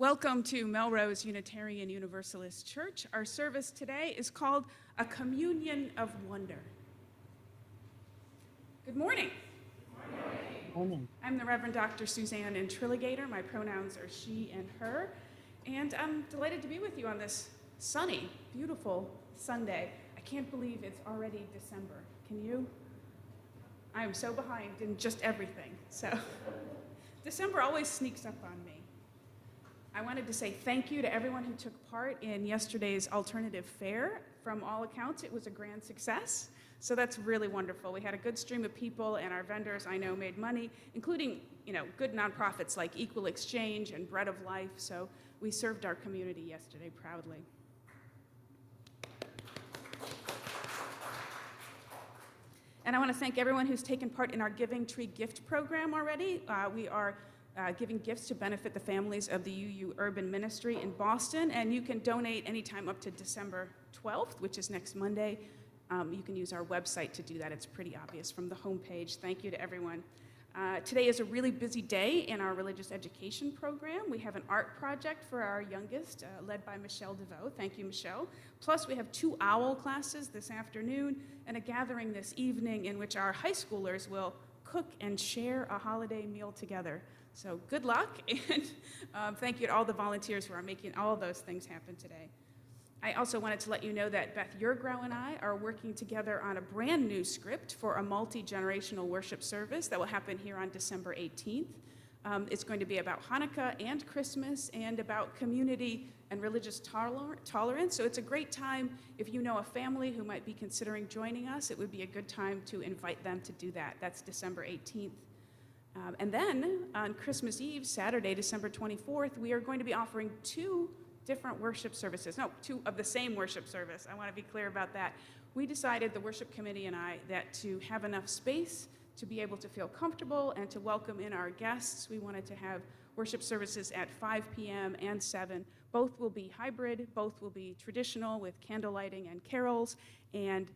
Welcome to Melrose Unitarian Universalist Church. Our service today is called A Communion of Wonder. Good morning. Good morning. I'm the Reverend Dr. Suzanne Intriligator. My pronouns are she and her. And I'm delighted to be with you on this sunny, beautiful Sunday. I can't believe it's already December. Can you? I am so behind in just everything. So December always sneaks up on me. I wanted to say thank you to everyone who took part in yesterday's alternative fair. From all accounts, it was a grand success. So that's really wonderful. We had a good stream of people, and our vendors, I know, made money, including, good nonprofits like Equal Exchange and Bread of Life. So we served our community yesterday proudly. And I want to thank everyone who's taken part in our Giving Tree gift program already. We are giving gifts to benefit the families of the UU Urban Ministry in Boston, and you can donate anytime up to December 12th, which is next Monday. You can use our website to do that. It's pretty obvious from the homepage. Thank you to everyone. Today is a really busy day in our religious education program. We have an art project for our youngest, led by Michelle DeVoe. Thank you, Michelle. Plus, we have 2 OWL classes this afternoon and a gathering this evening in which our high schoolers will cook and share a holiday meal together. So good luck, and thank you to all the volunteers who are making all of those things happen today. I also wanted to let you know that Beth Yergrow and I are working together on a brand new script for a multi-generational worship service that will happen here on December 18th. It's going to be about Hanukkah and Christmas and about community and religious tolerance. So it's a great time if you know a family who might be considering joining us. It would be a good time to invite them to do that. That's December 18th. And then on Christmas Eve, Saturday, December 24th, we are going to be offering 2 different worship services. No, 2 of the same worship service. I want to be clear about that. We decided, the worship committee and I, that to have enough space to be able to feel comfortable and to welcome in our guests, we wanted to have worship services at 5 p.m. and 7. Both will be hybrid. Both will be traditional with candle lighting and carols. And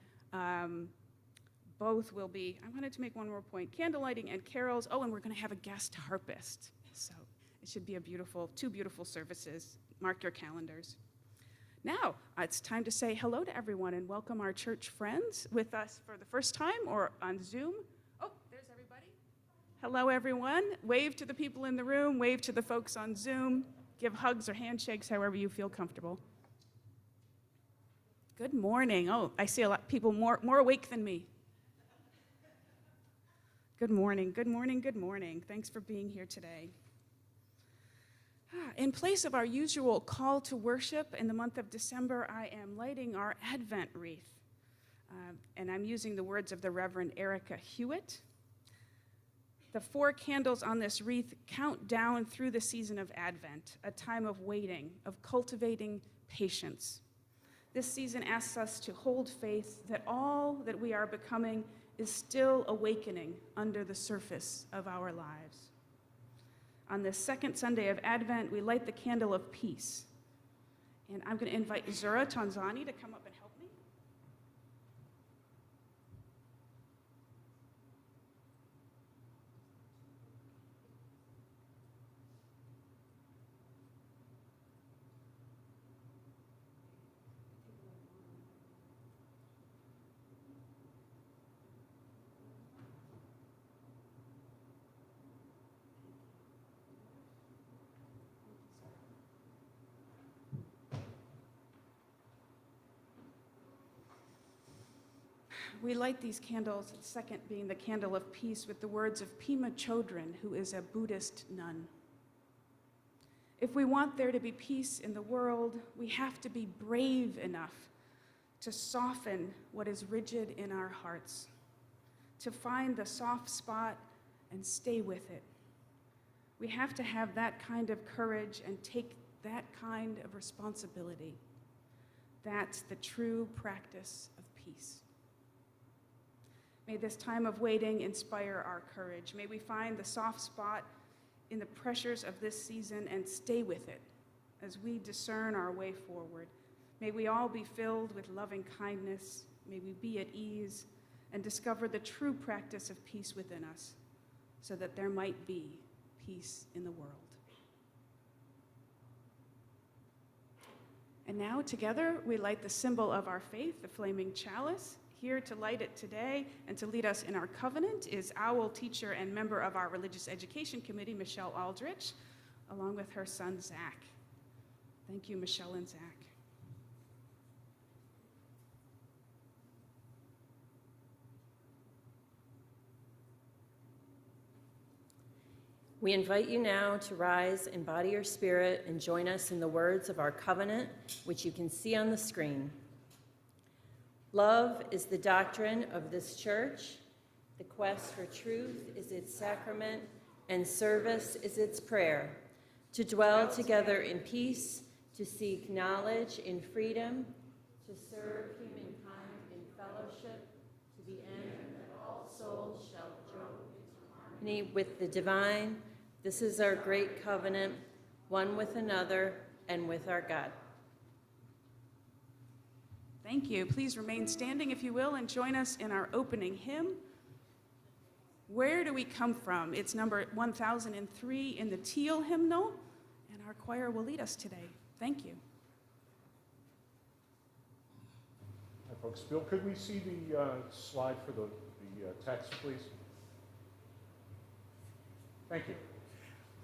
both will be, I wanted to make one more point, candle lighting and carols. Oh, and we're going to have a guest harpist. So it should be a beautiful, 2 beautiful services. Mark your calendars. Now, it's time to say hello to everyone and welcome our church friends with us for the first time or on Zoom. Oh, there's everybody. Hello, everyone. Wave to the people in the room. Wave to the folks on Zoom. Give hugs or handshakes, however you feel comfortable. Good morning. Oh, I see a lot of people more awake than me. Good morning, good morning, good morning. Thanks for being here today. In place of our usual call to worship in the month of December, I am lighting our Advent wreath. And I'm using the words of the Reverend Erica Hewitt. The 4 candles on this wreath count down through the season of Advent, a time of waiting, of cultivating patience. This season asks us to hold faith that all that we are becoming is still awakening under the surface of our lives. On this second Sunday of Advent, we light the candle of peace. And I'm going to invite Zura Tanzani to come up and help me. We light these candles, the second being the candle of peace, with the words of Pema Chodron, who is a Buddhist nun. If we want there to be peace in the world, we have to be brave enough to soften what is rigid in our hearts, to find the soft spot and stay with it. We have to have that kind of courage and take that kind of responsibility. That's the true practice of peace. May this time of waiting inspire our courage. May we find the soft spot in the pressures of this season and stay with it as we discern our way forward. May we all be filled with loving kindness. May we be at ease and discover the true practice of peace within us so that there might be peace in the world. And now, together, we light the symbol of our faith, the flaming chalice. Here to light it today and to lead us in our covenant is OWL teacher and member of our Religious Education Committee, Michelle Aldrich, along with her son, Zach. Thank you, Michelle and Zach. We invite you now to rise, embody your spirit, and join us in the words of our covenant, which you can see on the screen. Love is the doctrine of this church. The quest for truth is its sacrament, and service is its prayer. To dwell together in peace, to seek knowledge in freedom, to serve humankind in fellowship, to the end that all souls shall join in harmony with the divine. This is our great covenant, one with another and with our God. Thank you. Please remain standing, if you will, and join us in our opening hymn. Where do we come from? It's number 1003 in the teal hymnal, and our choir will lead us today. Thank you. Hi, folks. Bill, could we see the slide for the text, please? Thank you.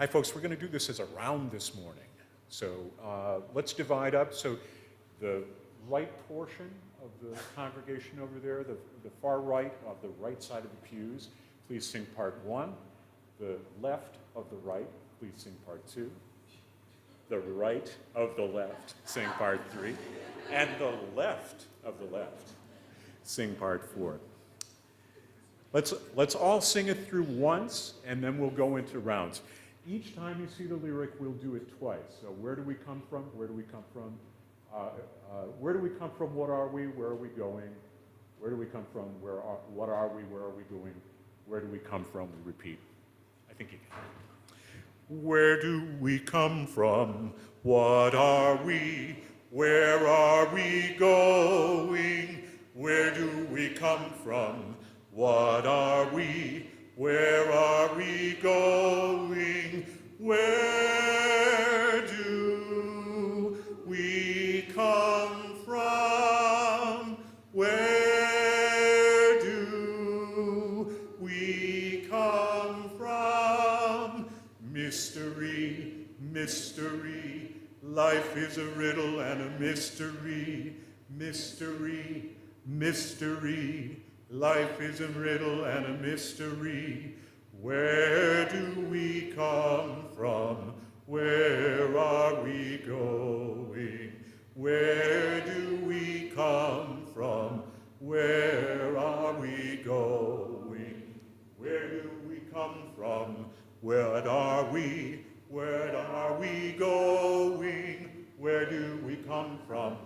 Hi, folks. We're going to do this as a round this morning. So let's divide up. So the right portion of the congregation over there, the far right of the right side of the pews, please sing part 1. The left of the right, please sing part 2. The right of the left, sing part 3. And the left of the left, sing part 4. Let's all sing it through once, and then we'll go into rounds. Each time you see the lyric, we'll do it twice. So where do we come from? Where do we come from? Where do we come from? What are we? Where are we going? Where do we come from? What are we? Where are we going? Where do we come from? We repeat. I think you can. Where do we come from? What are we? Where are we going? Where do we come from? What are we? Where are we going? Where do we come from? Where do we come from? Mystery, mystery, life is a riddle and a mystery. Mystery, mystery, life is a riddle and a mystery. Where do we come from? Where are we going? Where do we come from? Where are we going? Where do we come from? What are we? Where are we going? Where do we come from?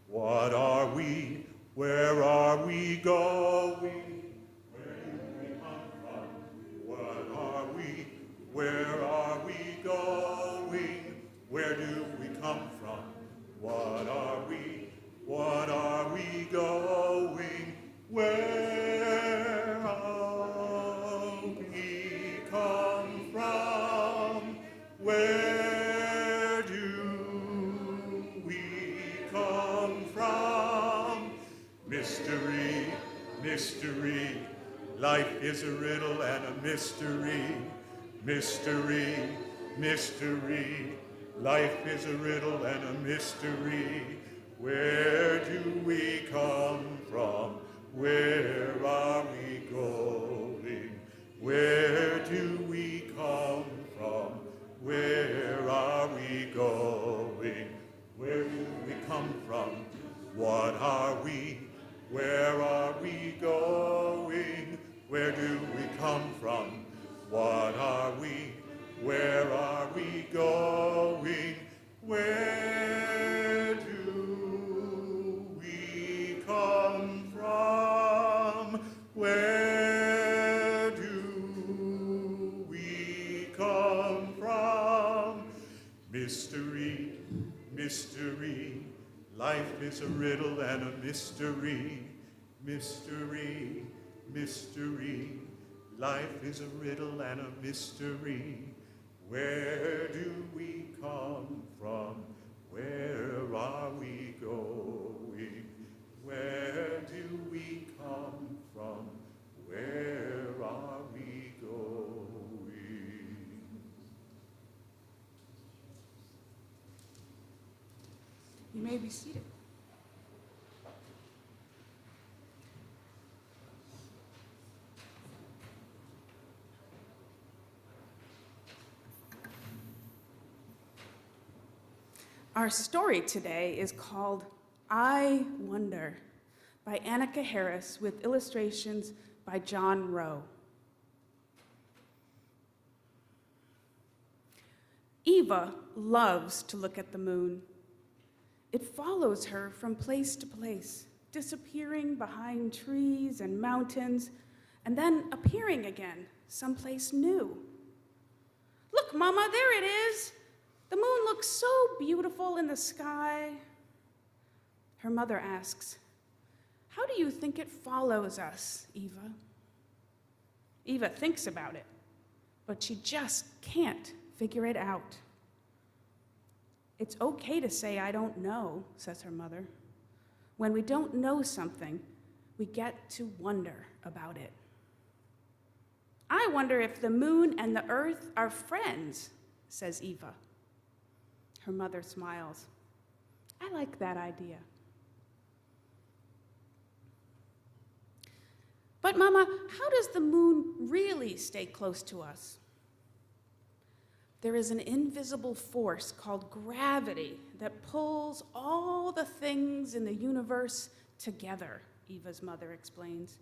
What are we? Where are we going? Where do we come from? What are we? Where are we going? Where do we come from? What are we? What are we going? Where are we come from? Where do we come from? Mystery, mystery, life is a riddle and a mystery. Mystery, mystery, life is a riddle and a mystery. Where do we come from? Where are we going? Where do we come from? Where are we going? Where do we come from? What are we? Where are we going? Where do we come from? What are we? Where are we going? Where do we come from? Where do we come from? Mystery, mystery, life is a riddle and a mystery. Mystery, mystery, life is a riddle and a mystery. Where do we come from? Where are we You may be seated. Our story today is called I Wonder by Annika Harris with illustrations by John Rowe. Eva loves to look at the moon. It follows her from place to place, disappearing behind trees and mountains, and then appearing again someplace new. Look, Mama, there it is. The moon looks so beautiful in the sky. Her mother asks, how do you think it follows us, Eva? Eva thinks about it, but she just can't figure it out. It's okay to say, I don't know, says her mother. When we don't know something, we get to wonder about it. I wonder if the moon and the earth are friends, says Eva. Her mother smiles. I like that idea. But Mama, how does the moon really stay close to us? There is an invisible force called gravity that pulls all the things in the universe together, Eva's mother explains.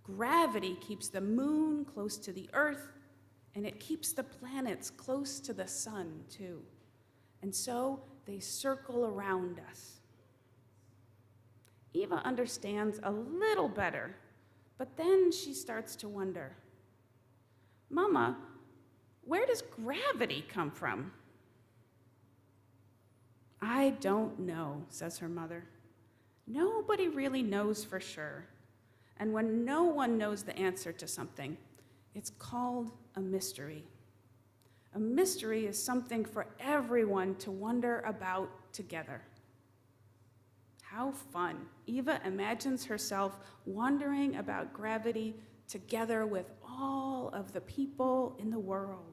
Gravity keeps the moon close to the earth, and it keeps the planets close to the sun, too. And so they circle around us. Eva understands a little better, but then she starts to wonder, Mama, where does gravity come from? I don't know, says her mother. Nobody really knows for sure. And when no one knows the answer to something, it's called a mystery. A mystery is something for everyone to wonder about together. How fun. Eva imagines herself wondering about gravity together with all of the people in the world.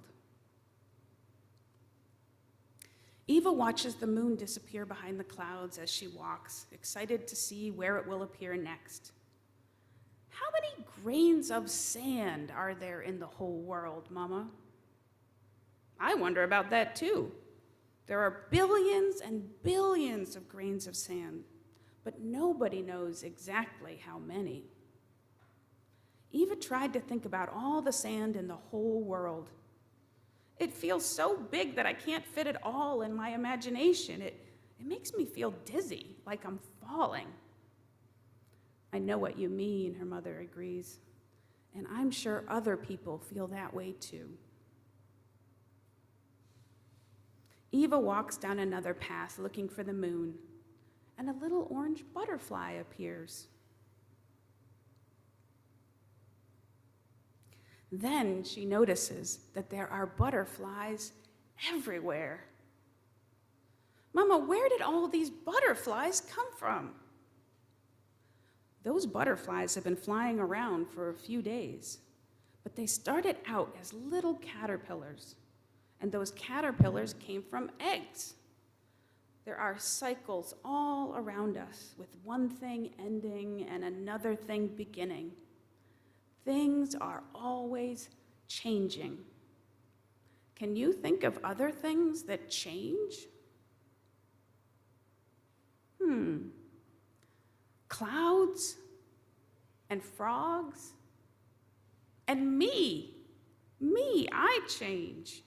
Eva watches the moon disappear behind the clouds as she walks, excited to see where it will appear next. How many grains of sand are there in the whole world, Mama? I wonder about that too. There are billions and billions of grains of sand, but nobody knows exactly how many. Eva tried to think about all the sand in the whole world. It feels so big that I can't fit it all in my imagination. It makes me feel dizzy, like I'm falling. I know what you mean, her mother agrees, and I'm sure other people feel that way too. Eva walks down another path looking for the moon, and a little orange butterfly appears. Then she notices that there are butterflies everywhere. Mama, where did all these butterflies come from? Those butterflies have been flying around for a few days, but they started out as little caterpillars, and those caterpillars came from eggs. There are cycles all around us, with one thing ending and another thing beginning. Things are always changing. Can you think of other things that change? Clouds and frogs and me, I change.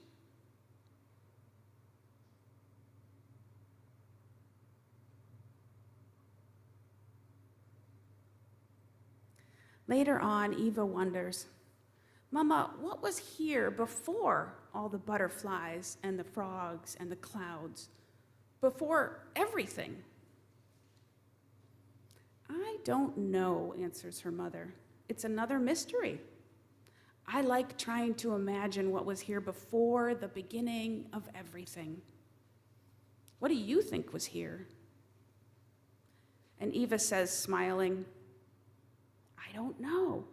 Later on, Eva wonders, Mama, what was here before all the butterflies and the frogs and the clouds? Before everything? I don't know, answers her mother. It's another mystery. I like trying to imagine what was here before the beginning of everything. What do you think was here? And Eva says, smiling, I don't know.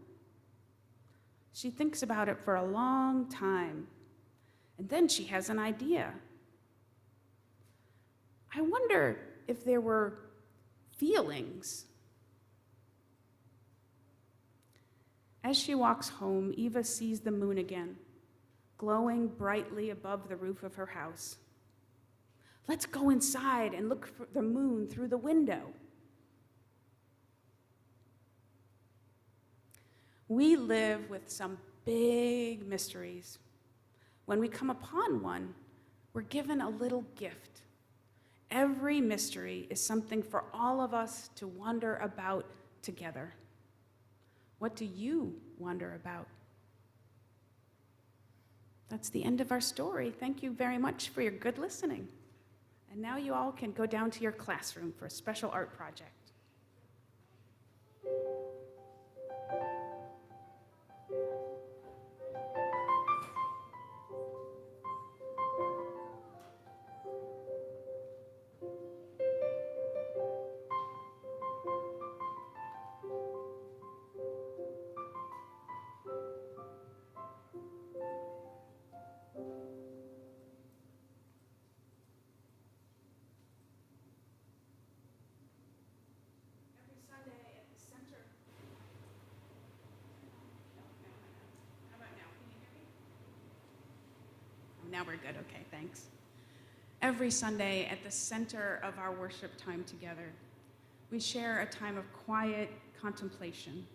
She thinks about it for a long time, and then she has an idea. I wonder if there were feelings? As she walks home, Eva sees the moon again, glowing brightly above the roof of her house. Let's go inside and look for the moon through the window. We live with some big mysteries. When we come upon one, we're given a little gift. Every mystery is something for all of us to wonder about together. What do you wonder about? That's the end of our story. Thank you very much for your good listening. And now you all can go down to your classroom for a special art project. Every Sunday at the center. How about now? Can you hear me? Oh, now we're good. Okay, thanks. Every Sunday at the center of our worship time together, we share a time of quiet contemplation,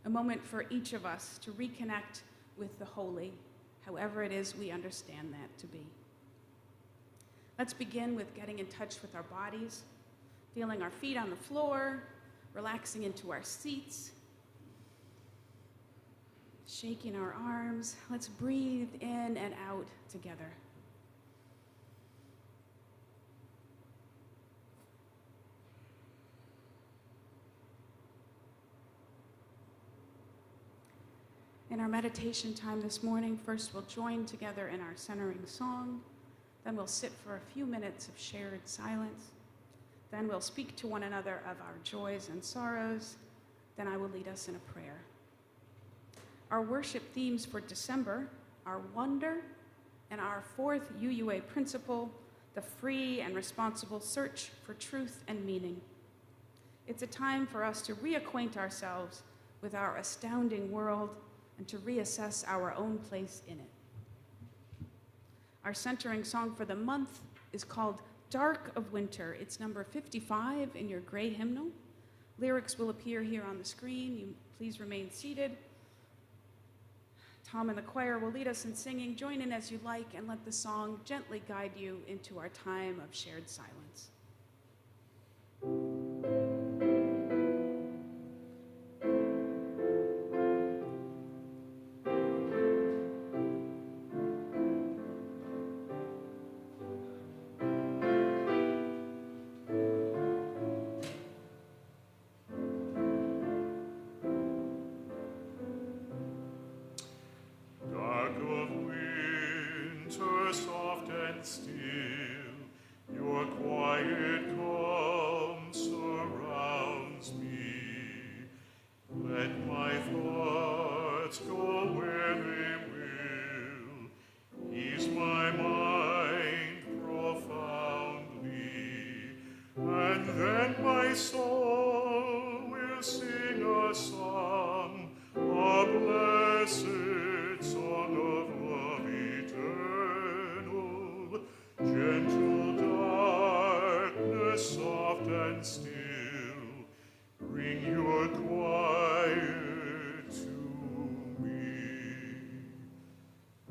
a moment for each of us to reconnect with the holy, however it is we understand that to be. Let's begin with getting in touch with our bodies, feeling our feet on the floor, relaxing into our seats, shaking our arms. Let's breathe in and out together. In our meditation time this morning, first we'll join together in our centering song, then we'll sit for a few minutes of shared silence, then we'll speak to one another of our joys and sorrows, then I will lead us in a prayer. Our worship themes for December are wonder and our fourth UUA principle, the free and responsible search for truth and meaning. It's a time for us to reacquaint ourselves with our astounding world and to reassess our own place in it. Our centering song for the month is called Dark of Winter. It's number 55 in your gray hymnal. Lyrics will appear here on the screen. You please remain seated. Tom and the choir will lead us in singing. Join in as you like and let the song gently guide you into our time of shared silence. Dark of winter, soft and still, your quiet calm surrounds me. Let my thoughts go where they will, ease my mind profoundly, and then my soul will sing a song, a blessed song of love eternal, gentle darkness, soft and still, bring your quiet to me.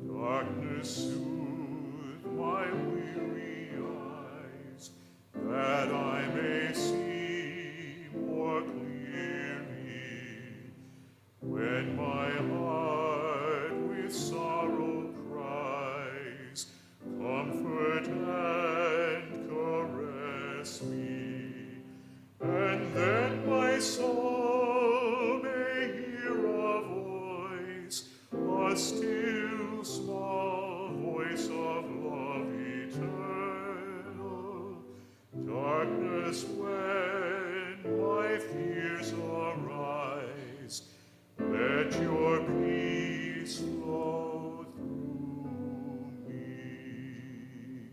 Darkness, soothe my weary eyes, that I may see more clearly. When my heart with sorrow cries, comfort and caress me, and then my soul may hear a voice, a still small voice of love eternal. Darkness, when my fears arise, let your peace flow through me.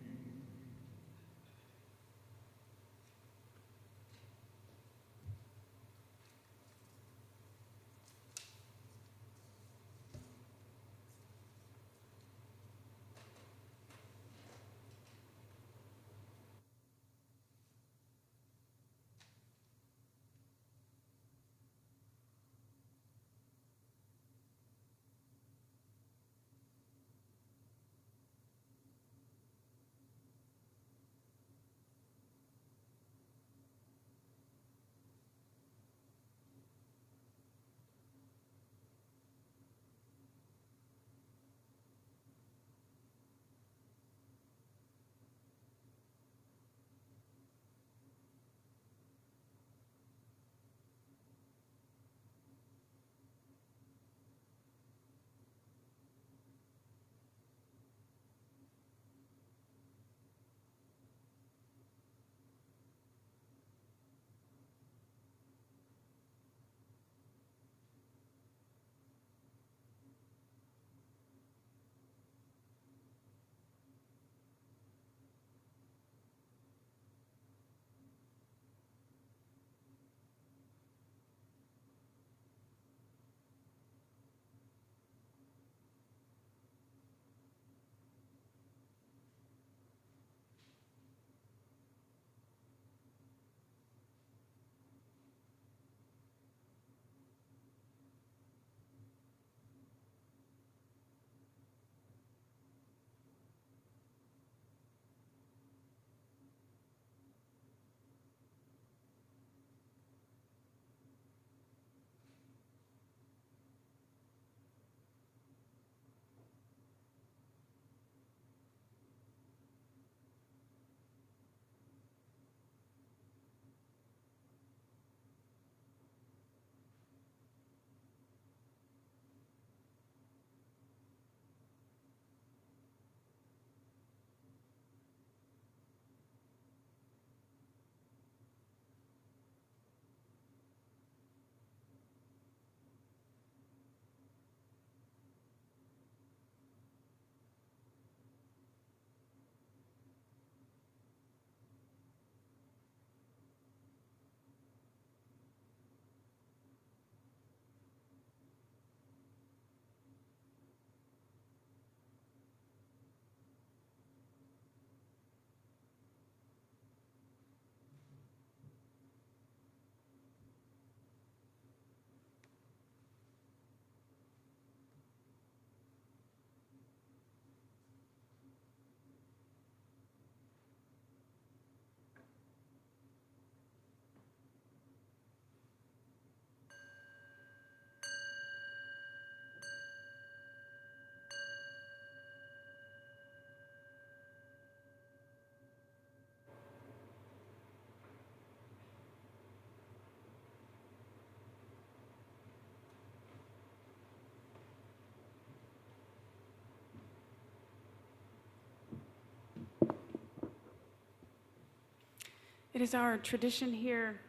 It is our tradition here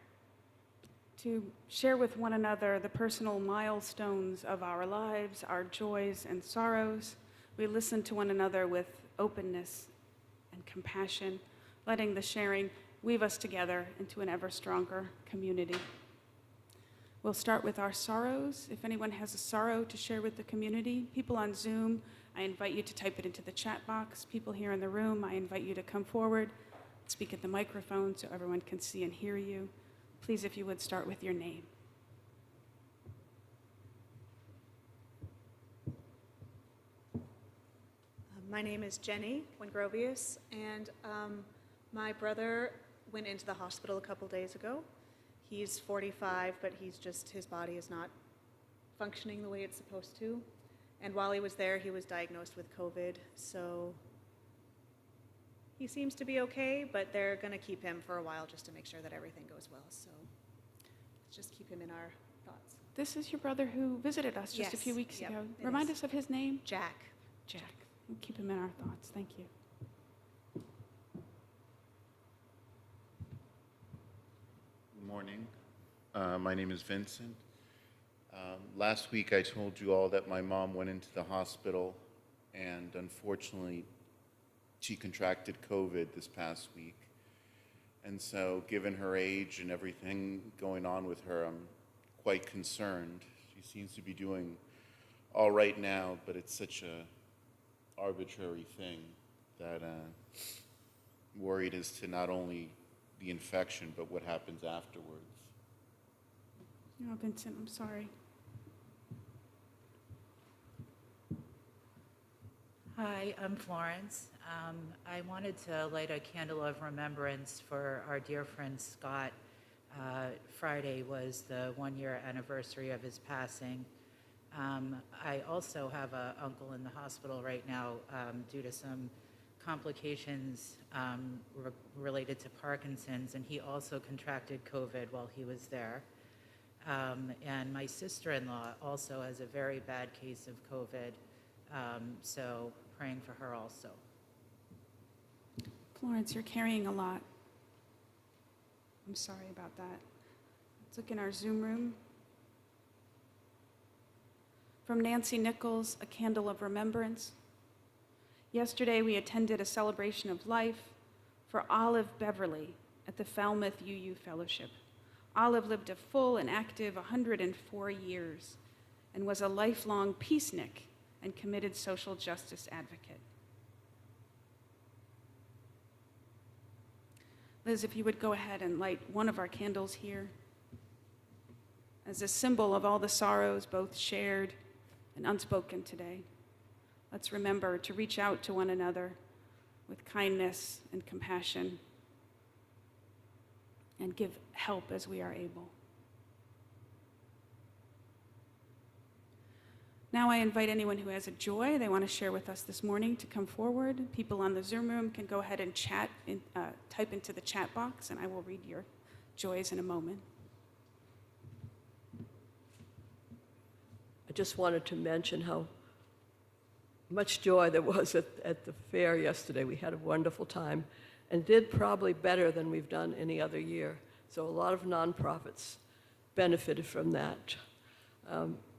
to share with one another the personal milestones of our lives, our joys and sorrows. We listen to one another with openness and compassion, letting the sharing weave us together into an ever stronger community. We'll start with our sorrows. If anyone has a sorrow to share with the community, people on Zoom, I invite you to type it into the chat box. People here in the room, I invite you to come forward, speak at the microphone so everyone can see and hear you. Please, if you would, start with your name. My name is Jenny Wingrovius, and my brother went into the hospital a couple days ago. He's 45, but his body is not functioning the way it's supposed to. And while he was there, he was diagnosed with COVID, so he seems to be okay, but they're going to keep him for a while just to make sure that everything goes well. So let's just keep him in our thoughts. This is your brother who visited us just a Yes, few weeks yep, ago. it Remind is. us of his name. Jack. Jack. We'll keep him in our thoughts. Thank you. Good morning. My name is Vincent. Last week I told you all that my mom went into the hospital, and unfortunately she contracted COVID this past week. And so given her age and everything going on with her, I'm quite concerned. She seems to be doing all right now, but it's such a arbitrary thing that worried as to not only the infection, but what happens afterwards. Oh, Vincent, I'm sorry. Hi, I'm Florence. I wanted to light a candle of remembrance for our dear friend Scott. Friday was the one-year anniversary of his passing. I also have an uncle in the hospital right now due to some complications related to Parkinson's, and he also contracted COVID while he was there. And my sister-in-law also has a very bad case of COVID, so praying for her also. Florence, you're carrying a lot. I'm sorry about that. Let's look in our Zoom room. From Nancy Nichols, A Candle of Remembrance. Yesterday, we attended a celebration of life for Olive Beverly at the Falmouth UU Fellowship. Olive lived a full and active 104 years and was a lifelong peacenik and committed social justice advocate. Liz, if you would go ahead and light one of our candles here as a symbol of all the sorrows both shared and unspoken today. Let's remember to reach out to one another with kindness and compassion and give help as we are able. Now I invite anyone who has a joy they want to share with us this morning to come forward. People on the Zoom room can go ahead and type into the chat box, and I will read your joys in a moment. I just wanted to mention how much joy there was at the fair yesterday. We had a wonderful time and did probably better than we've done any other year. So a lot of nonprofits benefited from that.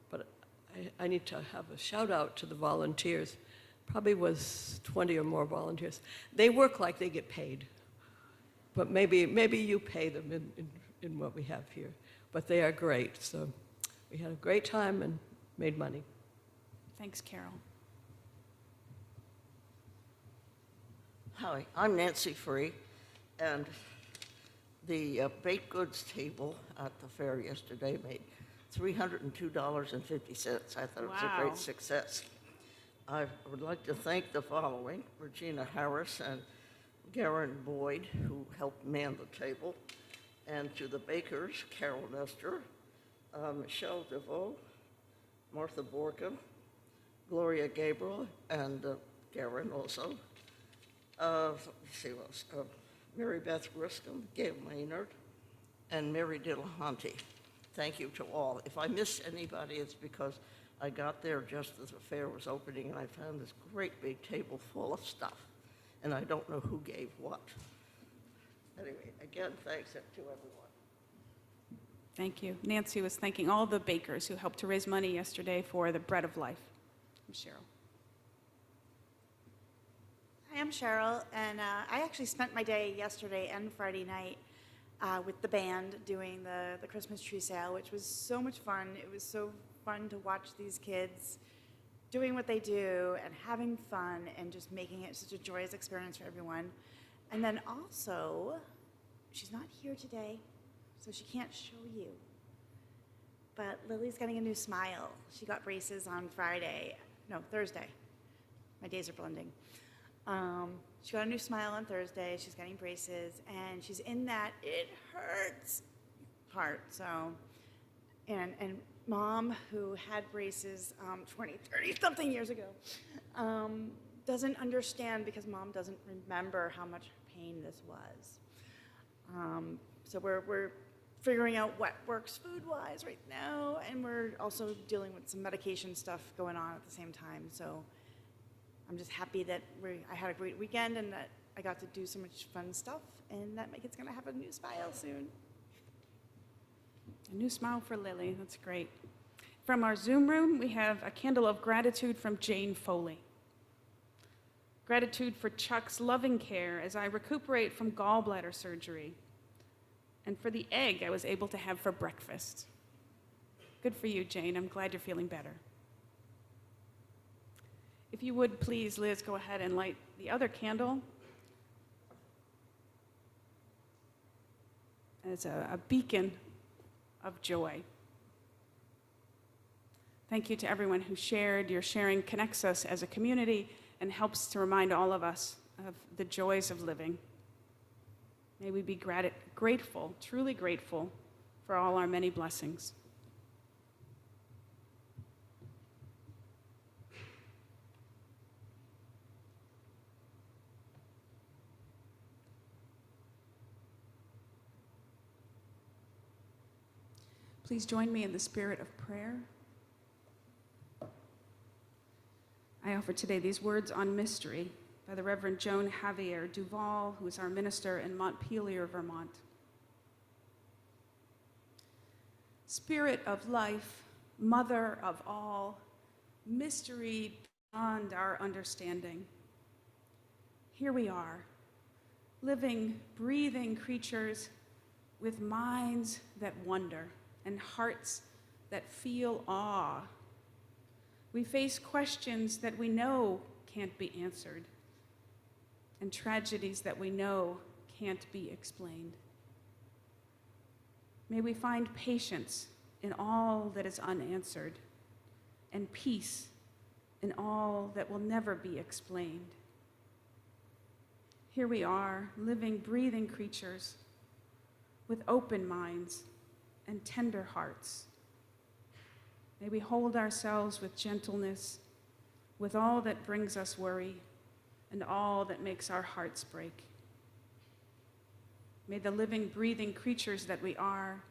But I need to have a shout out to the volunteers. Probably was 20 or more volunteers. They work like they get paid. But maybe you pay them in what we have here. But they are great. So we had a great time and made money. Thanks, Carol. Hi, I'm Nancy Free, and the baked goods table at the fair yesterday made $302.50. I thought it was a Wow. great success. I would like to thank the following: Regina Harris and Garen Boyd, who helped man the table, and to the bakers, Carol Nestor, Michelle DeVoe, Martha Borka, Gloria Gabriel, and Garen also. Let's see what else. Mary Beth Griscom, Gail Maynard, and Mary Dillahunty. Thank you to all. If I miss anybody, it's because I got there just as the fair was opening, and I found this great big table full of stuff, and I don't know who gave what. Anyway, again, thanks to everyone. Thank you. Nancy was thanking all the bakers who helped to raise money yesterday for the Bread of Life. Cheryl. Hi, I'm Cheryl, and I actually spent my day yesterday and Friday night with the band doing the Christmas tree sale, which was so much fun. It was so fun to watch these kids doing what they do and having fun and just making it such a joyous experience for everyone. And then also, she's not here today, so she can't show you. But Lily's getting a new smile. She got braces on Thursday. My days are blending. She got a new smile on Thursday. She's getting braces, and she's in that it hurts part. So, and Mom, who had braces 20, 30 something years ago, doesn't understand because Mom doesn't remember how much pain this was. So we're figuring out what works food-wise right now, and we're also dealing with some medication stuff going on at the same time. So I'm just happy that I had a great weekend and that I got to do so much fun stuff, and that my kid's gonna have a new smile soon. A new smile for Lily. That's great. From our Zoom room, we have a candle of gratitude from Jane Foley. Gratitude for Chuck's loving care as I recuperate from gallbladder surgery, and for the egg I was able to have for breakfast. Good for you, Jane. I'm glad you're feeling better. If you would, please, Liz, go ahead and light the other candle as a beacon of joy. Thank you to everyone who shared. Your sharing connects us as a community and helps to remind all of us of the joys of living. May we be grateful, truly grateful, for all our many blessings. Please join me in the spirit of prayer. I offer today these words on mystery by the Reverend Joan Javier Duval, who is our minister in Montpelier, Vermont. Spirit of life, mother of all, mystery beyond our understanding. Here we are, living, breathing creatures with minds that wonder and hearts that feel awe. We face questions that we know can't be answered, and tragedies that we know can't be explained. May we find patience in all that is unanswered, and peace in all that will never be explained. Here we are, living, breathing creatures with open minds and tender hearts. May we hold ourselves with gentleness, with all that brings us worry and all that makes our hearts break. May the living, breathing creatures that we are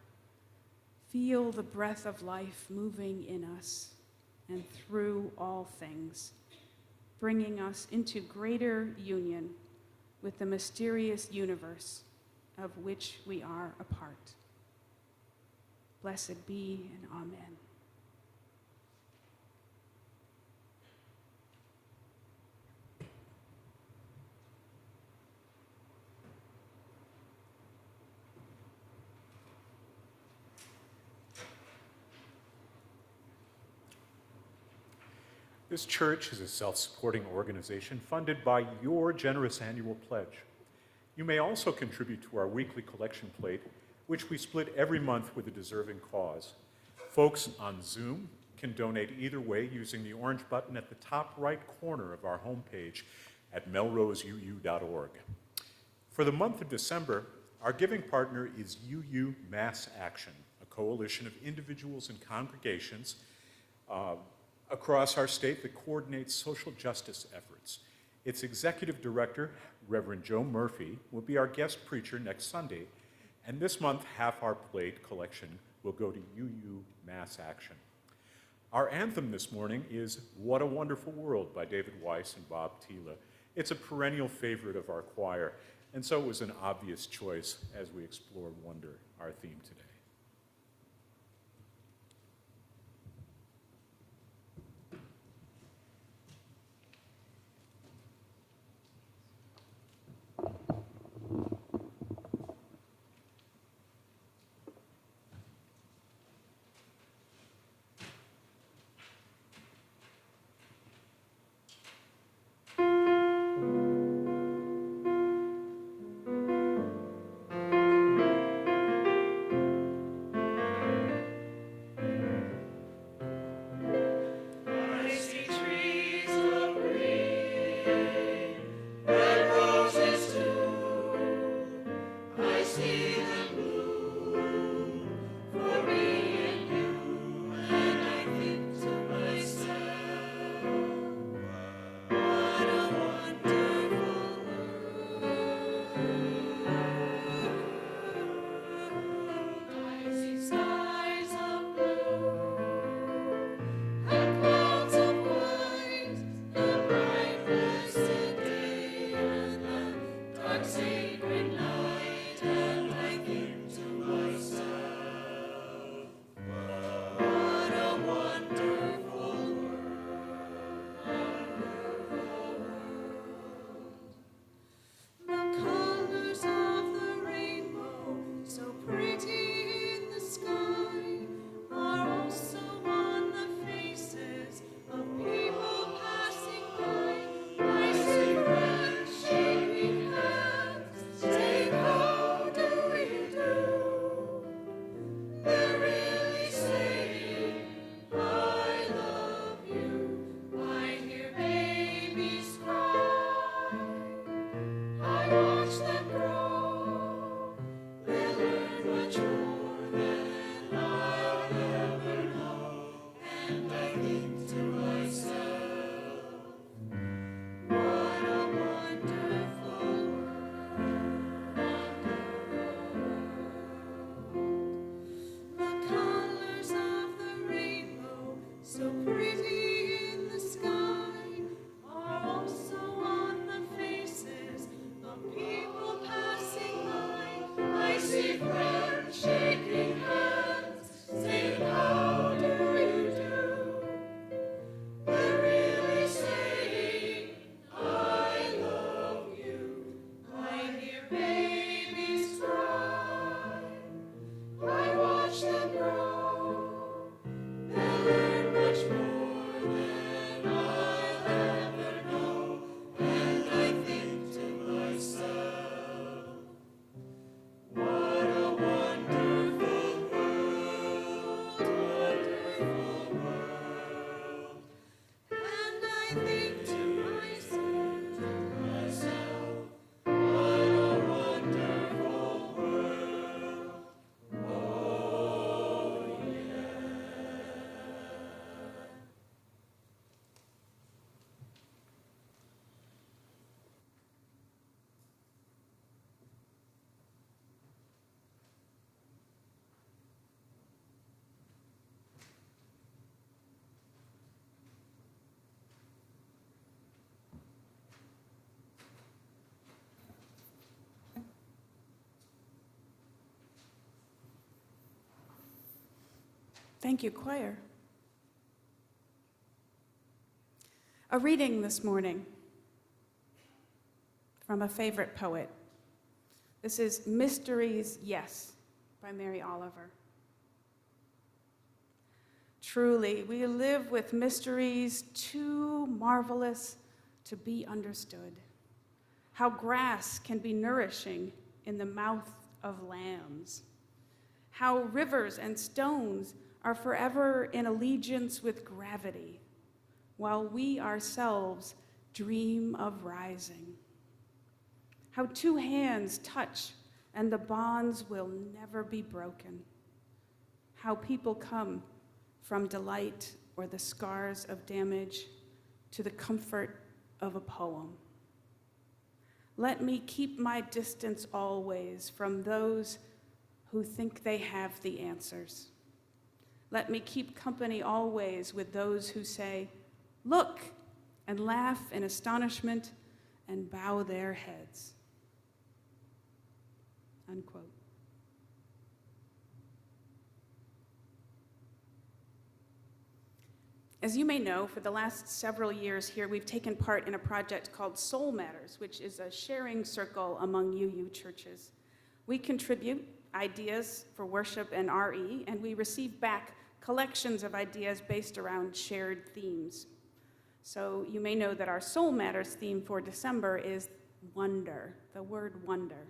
feel the breath of life moving in us and through all things, bringing us into greater union with the mysterious universe of which we are a part. Blessed be and amen. This church is a self-supporting organization funded by your generous annual pledge. You may also contribute to our weekly collection plate, which we split every month with a deserving cause. Folks on Zoom can donate either way using the orange button at the top right corner of our homepage at melroseuu.org. For the month of December, our giving partner is UU Mass Action, a coalition of individuals and congregations across our state that coordinates social justice efforts. Its executive director, Reverend Joe Murphy, will be our guest preacher next Sunday, and this month, half our plate collection will go to UU Mass Action. Our anthem this morning is What a Wonderful World by David Weiss and Bob Tila. It's a perennial favorite of our choir, And so it was an obvious choice as we explore wonder, our theme today. Thank you, choir. A reading this morning from a favorite poet. This is Mysteries, Yes, by Mary Oliver. Truly, we live with mysteries too marvelous to be understood. How grass can be nourishing in the mouth of lambs. How rivers and stones are forever in allegiance with gravity, while we ourselves dream of rising. How two hands touch and the bonds will never be broken. How people come from delight or the scars of damage to the comfort of a poem. Let me keep my distance always from those who think they have the answers. Let me keep company always with those who say, "Look," and laugh in astonishment and bow their heads. unquote. As you may know, for the last several years here, we've taken part in a project called Soul Matters, which is a sharing circle among UU churches. We contribute ideas for worship and RE, and we receive back collections of ideas based around shared themes. So you may know that our Soul Matters theme for December is wonder, the word wonder.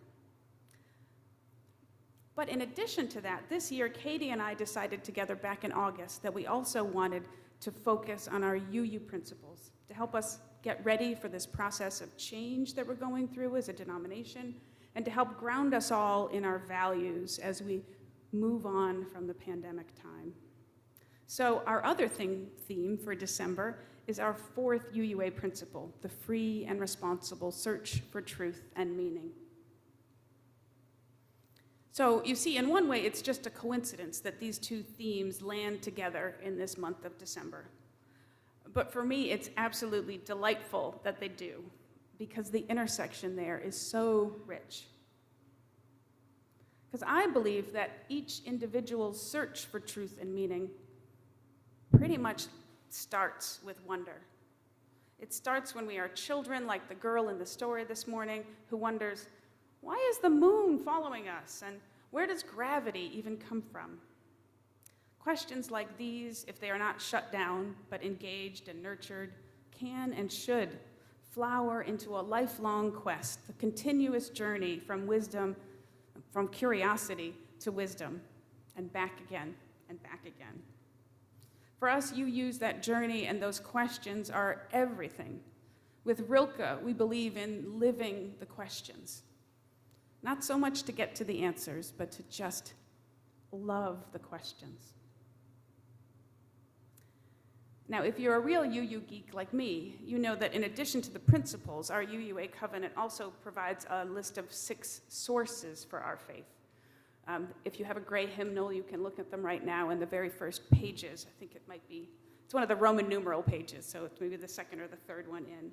But in addition to that, this year, Katie and I decided together back in August that we also wanted to focus on our UU principles to help us get ready for this process of change that we're going through as a denomination, and to help ground us all in our values as we move on from the pandemic time. So our other theme for December is our fourth UUA principle, the free and responsible search for truth and meaning. So you see, in one way, it's just a coincidence that these two themes land together in this month of December. But for me, it's absolutely delightful that they do, because the intersection there is so rich. Because I believe that each individual's search for truth and meaning pretty much starts with wonder. It starts when we are children, like the girl in the story this morning, who wonders, why is the moon following us? And where does gravity even come from? Questions like these, if they are not shut down, but engaged and nurtured, can and should flower into a lifelong quest, a continuous journey from wisdom, from curiosity to wisdom, and back again and back again. For us, UUs, that journey and those questions are everything. With Rilke, we believe in living the questions. Not so much to get to the answers, but to just love the questions. Now, if you're a real UU geek like me, you know that in addition to the principles, our UUA covenant also provides a list of 6 sources for our faith. If you have a gray hymnal, you can look at them right now in the very first pages. I think it might be, it's one of the Roman numeral pages, so it's maybe the second or the third one in.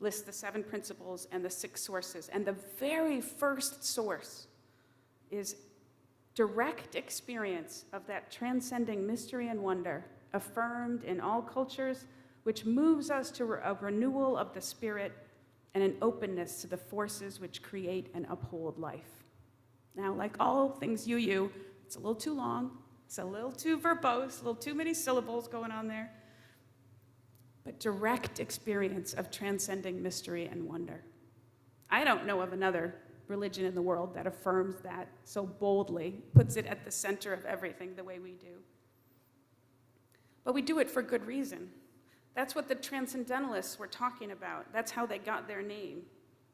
Lists the 7 principles and the 6 sources. And the very first source is direct experience of that transcending mystery and wonder, affirmed in all cultures, which moves us to a renewal of the spirit and an openness to the forces which create and uphold life. Now, like all things UU, it's a little too long, it's a little too verbose, a little too many syllables going on there, but direct experience of transcending mystery and wonder. I don't know of another religion in the world that affirms that so boldly, puts it at the center of everything the way we do. But we do it for good reason. That's what the transcendentalists were talking about. That's how they got their name,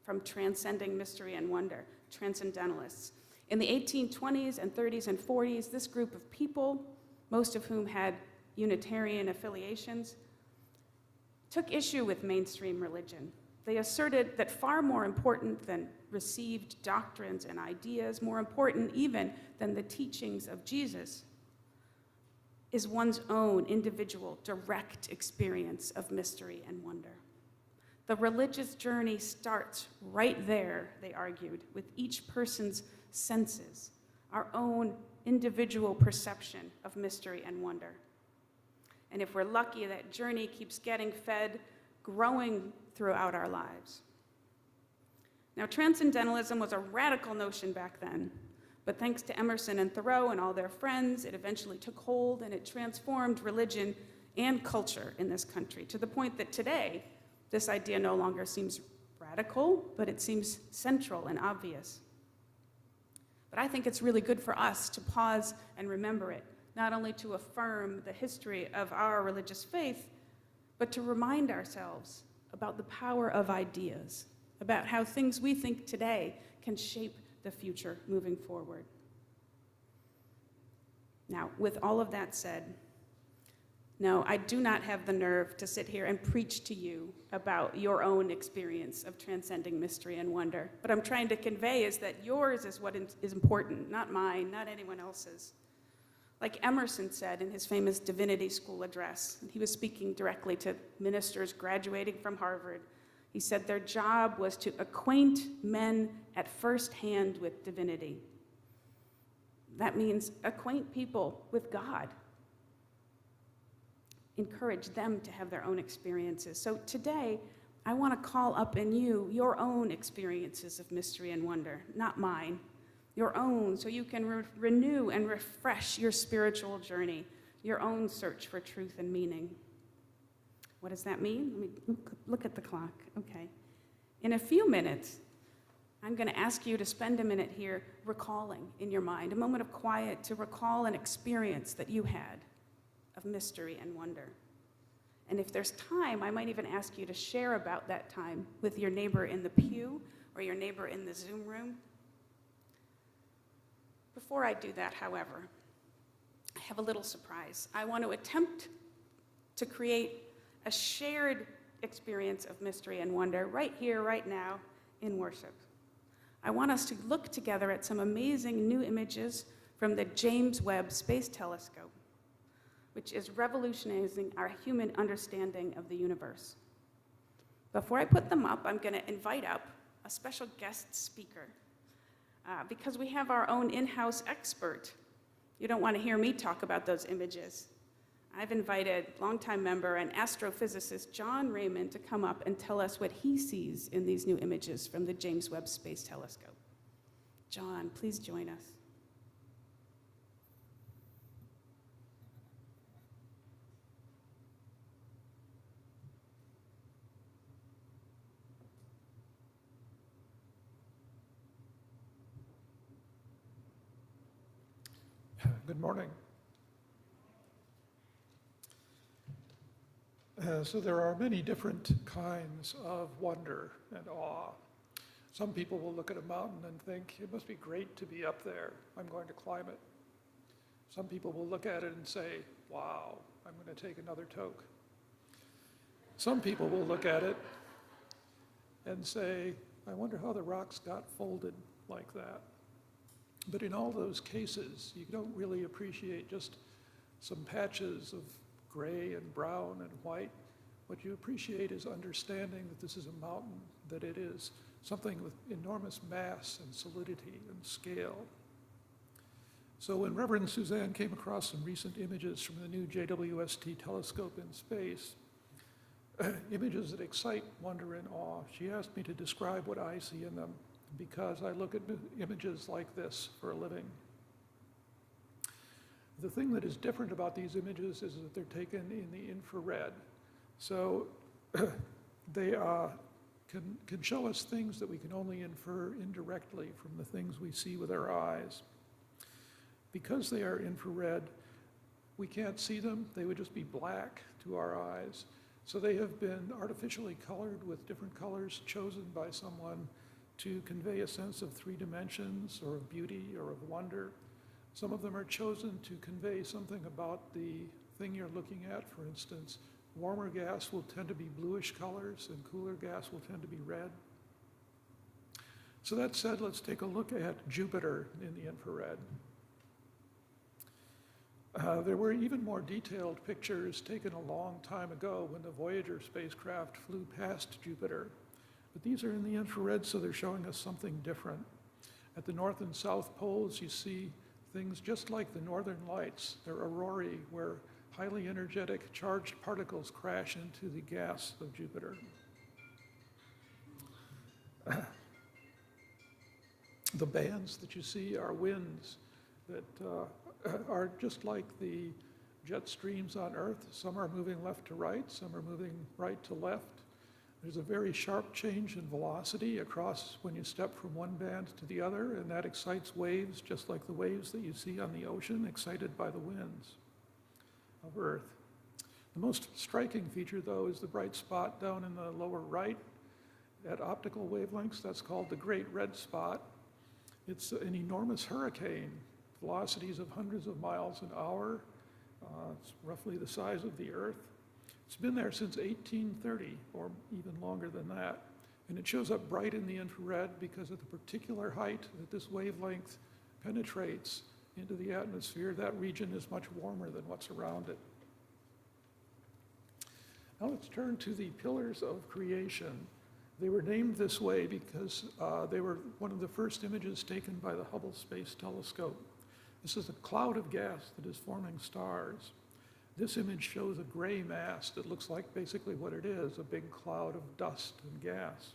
from transcending mystery and wonder, transcendentalists. In the 1820s and 30s and 40s, this group of people, most of whom had Unitarian affiliations, took issue with mainstream religion. They asserted that far more important than received doctrines and ideas, more important even than the teachings of Jesus, is one's own individual direct experience of mystery and wonder. The religious journey starts right there, they argued, with each person's senses, our own individual perception of mystery and wonder. And if we're lucky, that journey keeps getting fed, growing throughout our lives. Now, transcendentalism was a radical notion back then, but thanks to Emerson and Thoreau and all their friends, it eventually took hold and it transformed religion and culture in this country to the point that today, this idea no longer seems radical, but it seems central and obvious. But I think it's really good for us to pause and remember it, not only to affirm the history of our religious faith, but to remind ourselves about the power of ideas, about how things we think today can shape the future moving forward. Now, with all of that said, no, I do not have the nerve to sit here and preach to you about your own experience of transcending mystery and wonder. What I'm trying to convey is that yours is what is important, not mine, not anyone else's. Like Emerson said in his famous Divinity School address, he was speaking directly to ministers graduating from Harvard. He said their job was to acquaint men at first hand with divinity. That means acquaint people with God. Encourage them to have their own experiences. So today, I want to call up in you your own experiences of mystery and wonder, not mine, your own, so you can renew and refresh your spiritual journey, your own search for truth and meaning. What does that mean? Let me look at the clock. Okay. In a few minutes, I'm going to ask you to spend a minute here recalling in your mind, a moment of quiet to recall an experience that you had of mystery and wonder. And if there's time, I might even ask you to share about that time with your neighbor in the pew or your neighbor in the Zoom room. Before I do that, however, I have a little surprise. I want to attempt to create a shared experience of mystery and wonder right here, right now, in worship. I want us to look together at some amazing new images from the James Webb Space Telescope, which is revolutionizing our human understanding of the universe. Before I put them up, I'm going to invite up a special guest speaker because we have our own in-house expert. You don't want to hear me talk about those images. I've invited longtime member and astrophysicist John Raymond to come up and tell us what he sees in these new images from the James Webb Space Telescope. John, please join us. Good morning. So there are many different kinds of wonder and awe. Some people will look at a mountain and think, it must be great to be up there. I'm going to climb it. Some people will look at it and say, wow, I'm going to take another toke. Some people will look at it and say, I wonder how the rocks got folded like that. But in all those cases, you don't really appreciate just some patches of gray and brown and white. What you appreciate is understanding that this is a mountain, that it is something with enormous mass and solidity and scale. So when Reverend Suzanne came across some recent images from the new JWST telescope in space, images that excite wonder and awe, she asked me to describe what I see in them, because I look at images like this for a living. The thing that is different about these images is that they're taken in the infrared. So they can show us things that we can only infer indirectly from the things we see with our eyes. Because they are infrared, we can't see them. They would just be black to our eyes. So they have been artificially colored with different colors chosen by someone to convey a sense of 3 dimensions or of beauty or of wonder. Some of them are chosen to convey something about the thing you're looking at. For instance, warmer gas will tend to be bluish colors and cooler gas will tend to be red. So that said, let's take a look at Jupiter in the infrared. There were even more detailed pictures taken a long time ago when the Voyager spacecraft flew past Jupiter. But these are in the infrared, so they're showing us something different. At the north and south poles, you see things just like the northern lights. They're aurorae, where highly energetic charged particles crash into the gas of Jupiter. The bands that you see are winds that are just like the jet streams on Earth. Some are moving left to right, some are moving right to left. There's a very sharp change in velocity across when you step from one band to the other, and that excites waves, just like the waves that you see on the ocean, excited by the winds of Earth. The most striking feature, though, is the bright spot down in the lower right at optical wavelengths. That's called the Great Red Spot. It's an enormous hurricane, velocities of hundreds of miles an hour. It's roughly the size of the Earth. It's been there since 1830, or even longer than that. And it shows up bright in the infrared because at the particular height that this wavelength penetrates into the atmosphere, that region is much warmer than what's around it. Now let's turn to the pillars of creation. They were named this way because they were one of the first images taken by the Hubble Space Telescope. This is a cloud of gas that is forming stars. This image shows a gray mass that looks like basically what it is, a big cloud of dust and gas.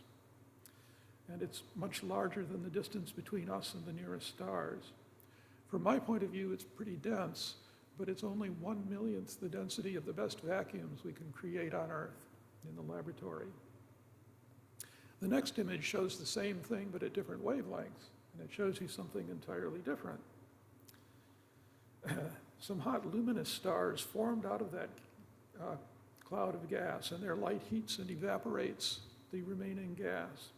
And it's much larger than the distance between us and the nearest stars. From my point of view, it's pretty dense, but it's only 1/1,000,000th the density of the best vacuums we can create on Earth in the laboratory. The next image shows the same thing, but at different wavelengths, and it shows you something entirely different. Some hot luminous stars formed out of that cloud of gas, and their light heats and evaporates the remaining gas,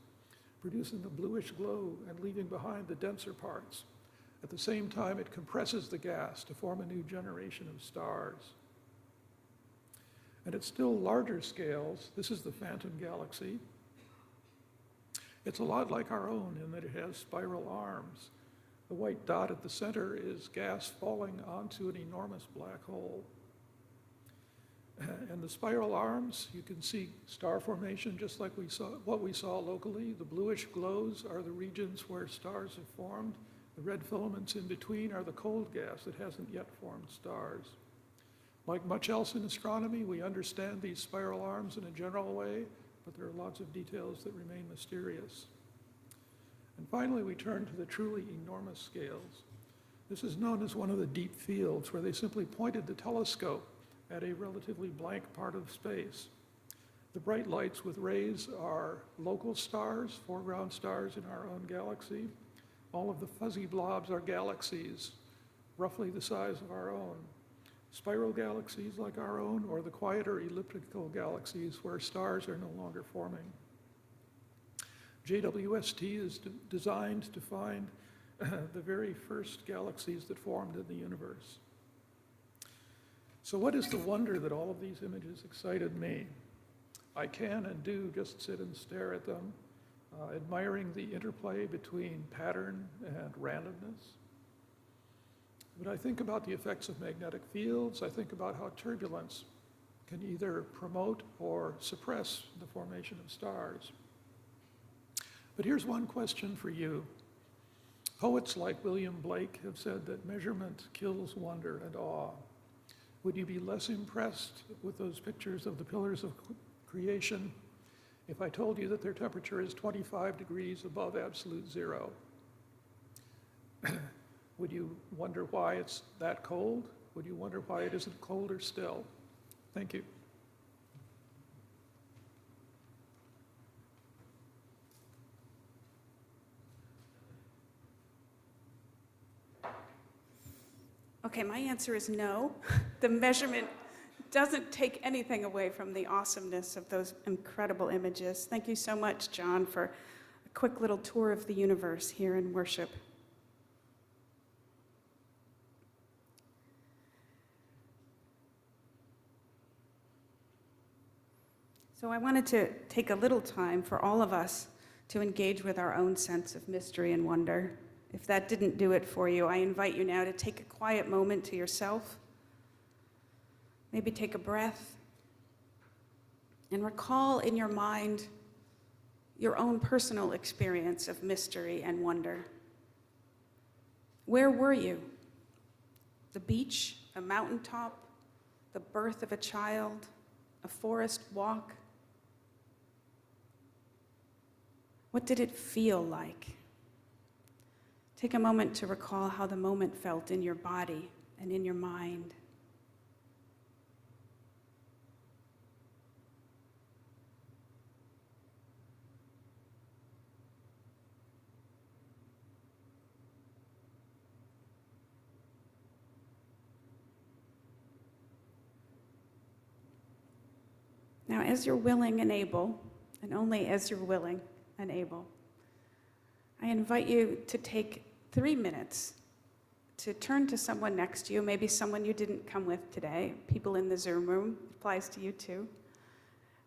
producing a bluish glow and leaving behind the denser parts. At the same time, it compresses the gas to form a new generation of stars. And at still larger scales, this is the Phantom Galaxy. It's a lot like our own in that it has spiral arms. The white dot at the center is gas falling onto an enormous black hole. And the spiral arms, you can see star formation just like what we saw locally. The bluish glows are the regions where stars have formed. The red filaments in between are the cold gas that hasn't yet formed stars. Like much else in astronomy, we understand these spiral arms in a general way, but there are lots of details that remain mysterious. And finally, we turn to the truly enormous scales. This is known as one of the deep fields, where they simply pointed the telescope at a relatively blank part of space. The bright lights with rays are local stars, foreground stars in our own galaxy. All of the fuzzy blobs are galaxies, roughly the size of our own. Spiral galaxies like our own, or the quieter elliptical galaxies where stars are no longer forming. JWST is designed to find the very first galaxies that formed in the universe. So what is the wonder that all of these images excited me? I can and do just sit and stare at them, admiring the interplay between pattern and randomness. But I think about the effects of magnetic fields. I think about how turbulence can either promote or suppress the formation of stars. But here's one question for you. Poets like William Blake have said that measurement kills wonder and awe. Would you be less impressed with those pictures of the pillars of creation if I told you that their temperature is 25 degrees above absolute zero? Would you wonder why it's that cold? Would you wonder why it isn't colder still? Thank you. Okay, my answer is no. The measurement doesn't take anything away from the awesomeness of those incredible images. Thank you so much, John, for a quick little tour of the universe here in worship. So I wanted to take a little time for all of us to engage with our own sense of mystery and wonder. If that didn't do it for you, I invite you now to take a quiet moment to yourself. Maybe take a breath and recall in your mind your own personal experience of mystery and wonder. Where were you? The beach, a mountaintop, the birth of a child, a forest walk? What did it feel like? Take a moment to recall how the moment felt in your body and in your mind. Now, as you're willing and able, and only as you're willing and able, I invite you to take 3 minutes to turn to someone next to you, maybe someone you didn't come with today, people in the Zoom room, applies to you too,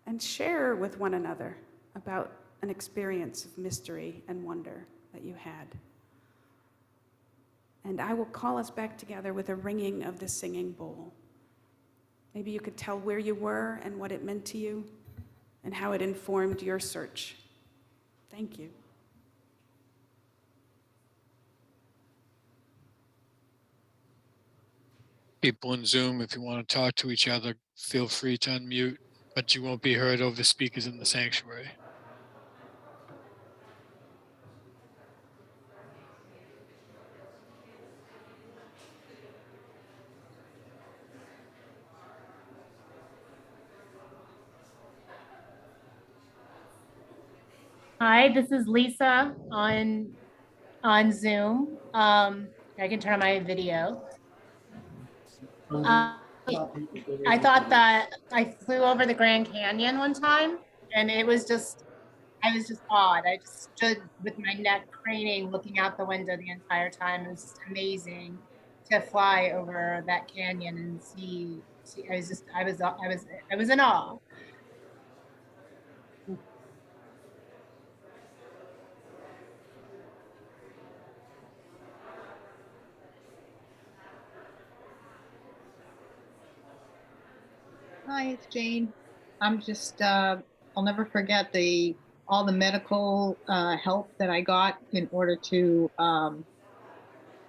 and share with one another about an experience of mystery and wonder that you had. And I will call us back together with a ringing of the singing bowl. Maybe you could tell where you were and what it meant to you and how it informed your search Thank you. People in Zoom, if you want to talk to each other, feel free to unmute, but you won't be heard over speakers in the sanctuary. Hi, this is Lisa on Zoom. I can turn on my video. I thought that I flew over the Grand Canyon one time, and I was just awed. I just stood with my neck craning, looking out the window the entire time. It was just amazing to fly over that canyon and see. I was in awe. Hi, it's Jane. I'm just, I'll never forget all the medical help that I got in order to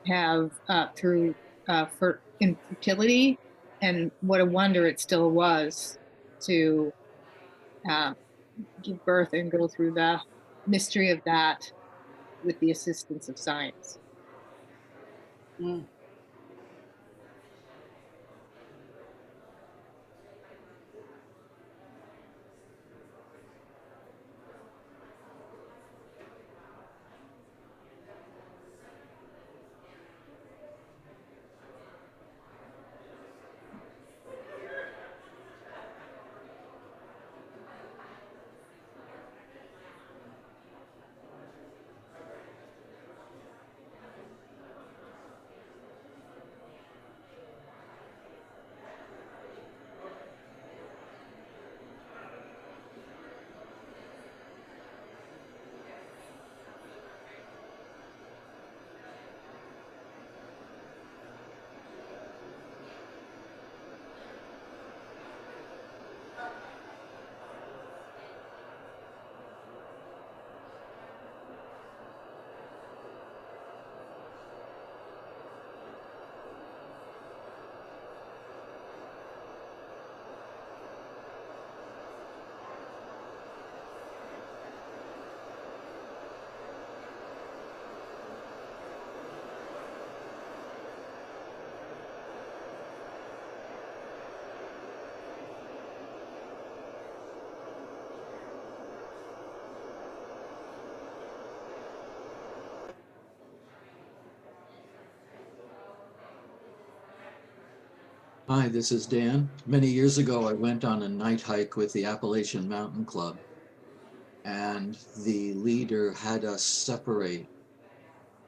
have for infertility, and what a wonder it still was to uh, give birth and go through the mystery of that with the assistance of science. Hi, this is Dan. Many years ago, I went on a night hike with the Appalachian Mountain Club, and the leader had us separate,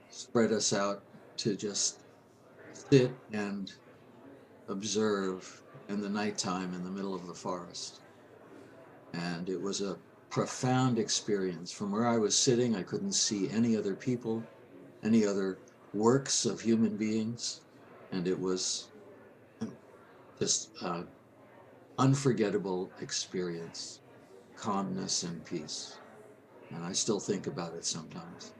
spread us out to just sit and observe in the nighttime in the middle of the forest. And it was a profound experience. From where I was sitting, I couldn't see any other people, any other works of human beings, and it was just unforgettable experience, calmness and peace. And I still think about it sometimes.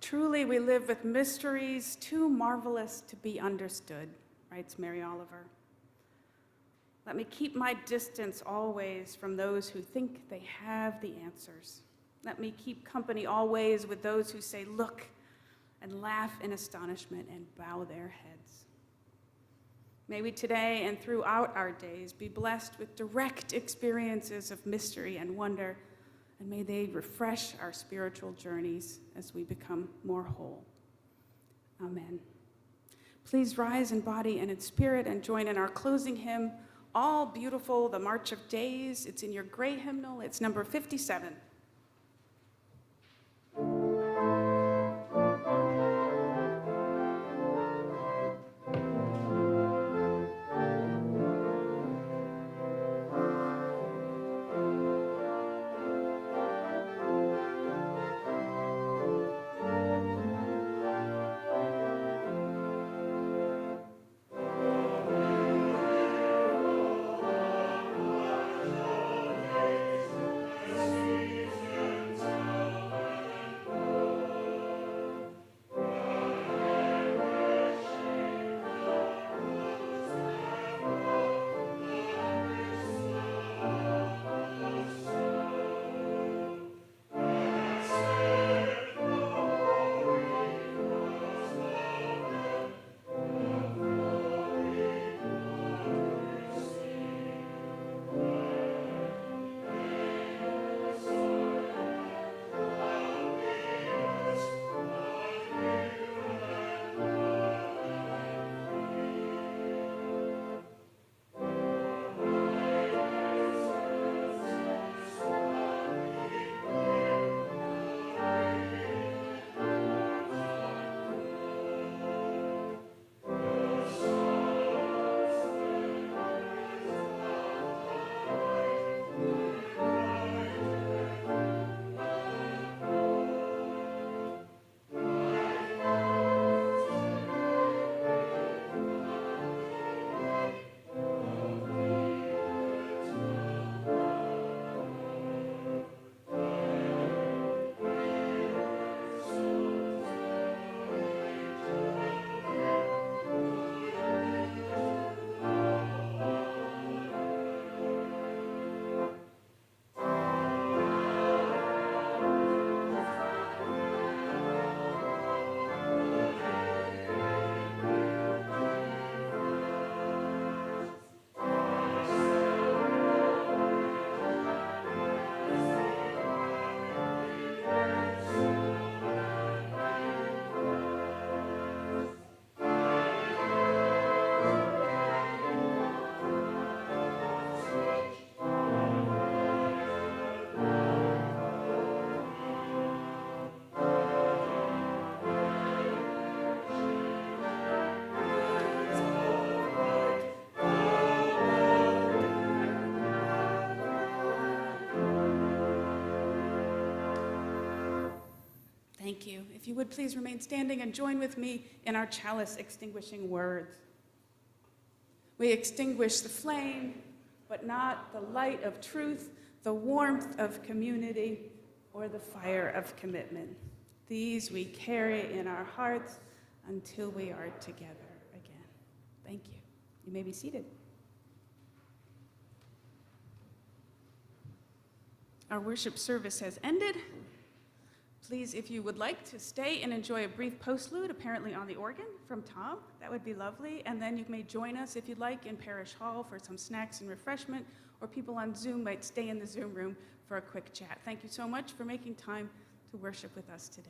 Truly, we live with mysteries too marvelous to be understood, writes Mary Oliver. Let me keep my distance always from those who think they have the answers. Let me keep company always with those who say, look, and laugh in astonishment and bow their heads. May we today and throughout our days be blessed with direct experiences of mystery and wonder, and may they refresh our spiritual journeys as we become more whole. Amen. Please rise in body and in spirit and join in our closing hymn, All Beautiful, the March of Days. It's in your gray hymnal. It's number 57. Thank you. If you would please remain standing and join with me in our chalice extinguishing words. We extinguish the flame, but not the light of truth, the warmth of community, or the fire of commitment. These we carry in our hearts until we are together again. Thank you. You may be seated. Our worship service has ended. Please, if you would like to stay and enjoy a brief postlude, apparently on the organ from Tom, that would be lovely. And then you may join us, if you'd like, in Parish Hall for some snacks and refreshment, or people on Zoom might stay in the Zoom room for a quick chat. Thank you so much for making time to worship with us today.